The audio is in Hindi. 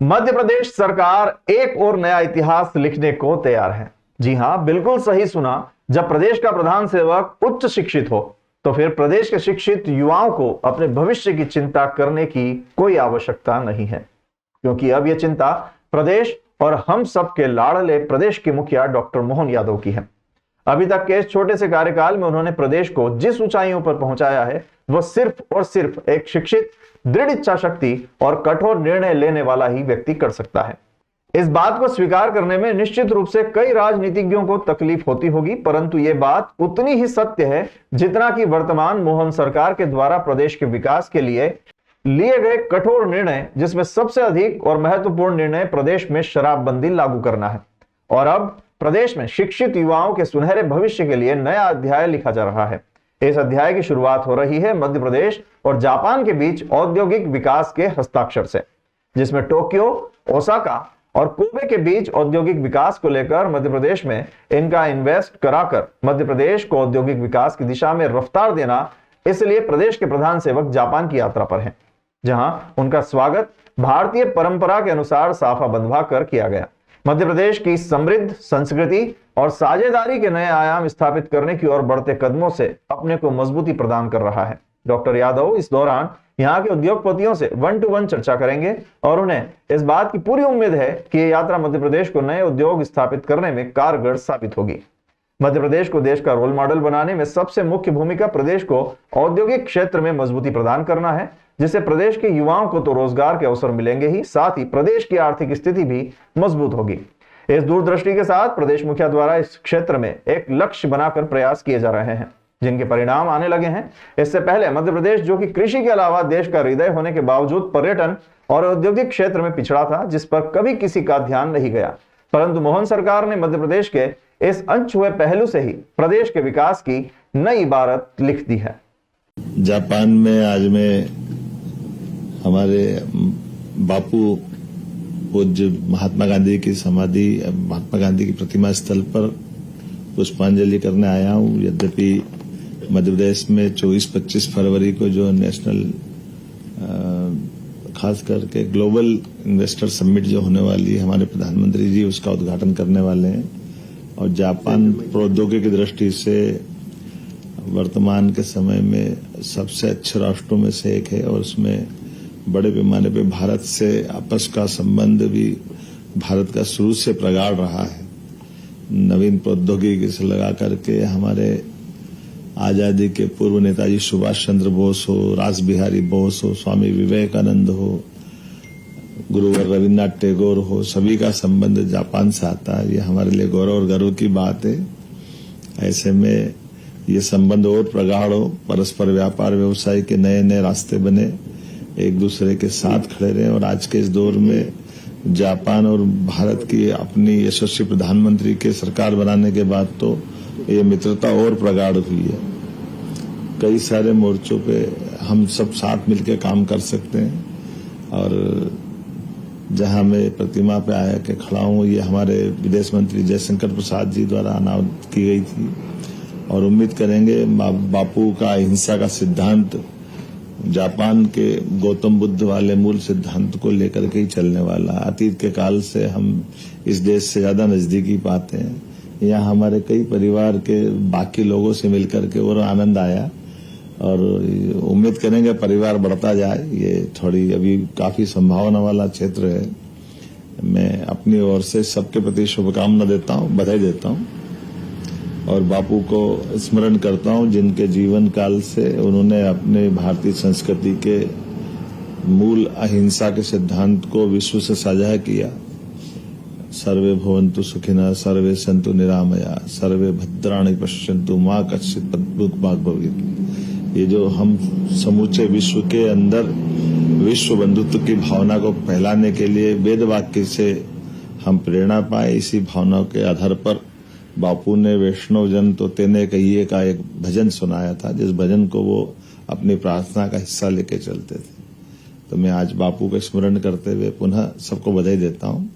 मध्य प्रदेश सरकार एक और नया इतिहास लिखने को तैयार है। जी हां, बिल्कुल सही सुना। जब प्रदेश का प्रधान सेवक उच्च शिक्षित हो तो फिर प्रदेश के शिक्षित युवाओं को अपने भविष्य की चिंता करने की कोई आवश्यकता नहीं है, क्योंकि अब यह चिंता प्रदेश और हम सब के लाडले प्रदेश के मुखिया डॉक्टर मोहन यादव की है। अभी तक के इस छोटे से कार्यकाल में उन्होंने प्रदेश को जिस ऊंचाइयों पर पहुंचाया है वह सिर्फ और सिर्फ एक शिक्षित, दृढ़ इच्छा शक्ति और कठोर निर्णय लेने वाला ही व्यक्ति कर सकता है। इस बात को स्वीकार करने में निश्चित रूप से कई राजनीतिज्ञों को तकलीफ होती होगी, परंतु यह बात उतनी ही सत्य है जितना कि वर्तमान मोहन सरकार के द्वारा प्रदेश के विकास के लिए लिए गए कठोर निर्णय, जिसमें सबसे अधिक और महत्वपूर्ण निर्णय प्रदेश में शराबबंदी लागू करना है। और अब प्रदेश में शिक्षित युवाओं के सुनहरे भविष्य के लिए नया अध्याय लिखा जा रहा है। इस अध्याय की शुरुआत हो रही है मध्य प्रदेश और जापान के बीच औद्योगिक विकास के हस्ताक्षर से, जिसमें टोक्यो, ओसाका और कोबे के बीच औद्योगिक विकास को लेकर मध्य प्रदेश में इनका इन्वेस्ट कराकर मध्य प्रदेश को औद्योगिक विकास की दिशा में रफ्तार देना। इसलिए प्रदेश के प्रधान सेवक जापान की यात्रा पर हैं, जहां उनका स्वागत भारतीय परंपरा के अनुसार साफा बंधवा कर किया गया। मध्य प्रदेश की समृद्ध संस्कृति और साझेदारी के नए आयाम स्थापित करने की ओर बढ़ते कदमों से अपने को मजबूती प्रदान कर रहा है। डॉक्टर यादव इस दौरान यहाँ के उद्योगपतियों से 1-to-1 चर्चा करेंगे और उन्हें इस बात की पूरी उम्मीद है कि यह यात्रा मध्य प्रदेश को नए उद्योग स्थापित करने में कारगर साबित होगी। मध्य प्रदेश को देश का रोल मॉडल बनाने में सबसे मुख्य भूमिका प्रदेश को औद्योगिक क्षेत्र में मजबूती प्रदान करना है, जिससे प्रदेश के युवाओं को तो रोजगार के अवसर मिलेंगे ही, साथ ही प्रदेश की आर्थिक स्थिति भी मजबूत होगी। इस दूरदृष्टि के साथ प्रदेश मुखिया द्वारा इस क्षेत्र में एक लक्ष्य बनाकर प्रयास किए जा रहे हैं, जिनके परिणाम आने लगे हैं। इससे पहले मध्य प्रदेश, जो कि कृषि के अलावा देश का हृदय होने के बावजूद पर्यटन और औद्योगिक क्षेत्र में पिछड़ा था, जिस पर कभी किसी का ध्यान नहीं गया, परंतु मोहन सरकार ने मध्य प्रदेश के इस अनछुए पहलू से ही प्रदेश के विकास की नई इबारत लिख दी है। जापान में आज मैं हमारे बापू पूज्य महात्मा गांधी की समाधि, महात्मा गांधी की प्रतिमा स्थल पर पुष्पांजलि करने आया हूं। यद्यपि मध्य प्रदेश में 24-25 फरवरी को जो नेशनल खास करके ग्लोबल इन्वेस्टर समिट जो होने वाली है, हमारे प्रधानमंत्री जी उसका उद्घाटन करने वाले हैं। और जापान प्रौद्योगिकी की दृष्टि से वर्तमान के समय में सबसे अच्छे राष्ट्रों में से एक है और उसमें बड़े पैमाने पे भारत से आपस का संबंध भी भारत का शुरू से प्रगाढ़ रहा है। नवीन प्रौद्योगिकी से लगा करके हमारे आजादी के पूर्व नेताजी सुभाष चंद्र बोस हो, रास बिहारी बोस हो, स्वामी विवेकानंद हो, गुरुवर रविन्द्रनाथ टैगोर हो, सभी का संबंध जापान से आता है। ये हमारे लिए गौरव और गर्व की बात है। ऐसे में ये संबंध और प्रगाढ़ हो, परस्पर व्यापार व्यवसाय के नए नए रास्ते बने, एक दूसरे के साथ खड़े रहे। और आज के इस दौर में जापान और भारत की अपनी यशस्वी प्रधानमंत्री के सरकार बनाने के बाद तो ये मित्रता और प्रगाढ़ हुई है। कई सारे मोर्चों पे हम सब साथ मिलकर काम कर सकते हैं। और जहां मैं प्रतिमा पे आया के खड़ा हूं, ये हमारे विदेश मंत्री जयशंकर प्रसाद जी द्वारा अनावरण की गई थी और उम्मीद करेंगे बापू का अहिंसा का सिद्धांत जापान के गौतम बुद्ध वाले मूल सिद्धांत को लेकर के ही चलने वाला। अतीत के काल से हम इस देश से ज्यादा नजदीकी पाते हैं। यहाँ हमारे कई परिवार के बाकी लोगों से मिलकर के और आनंद आया और उम्मीद करेंगे परिवार बढ़ता जाए। ये थोड़ी अभी काफी संभावना वाला क्षेत्र है। मैं अपनी ओर से सबके प्रति शुभकामना देता हूँ, बधाई देता हूँ और बापू को स्मरण करता हूँ, जिनके जीवन काल से उन्होंने अपने भारतीय संस्कृति के मूल अहिंसा के सिद्धांत को विश्व से साझा किया। सर्वे भवन्तु सुखिनः, सर्वे सन्तु निरामया, सर्वे भद्राणि पश्यन्तु, मा कश्चित् दुःख भाग् भवेत्। ये जो हम समूचे विश्व के अंदर विश्व बंधुत्व की भावना को फैलाने के लिए वेद वाक्य से हम प्रेरणा पाए, इसी भावना के आधार पर बापू ने वैष्णव जन तो तेने कहिए का एक भजन सुनाया था, जिस भजन को वो अपनी प्रार्थना का हिस्सा लेके चलते थे। तो मैं आज बापू का स्मरण करते हुए पुनः सबको बधाई देता हूँ।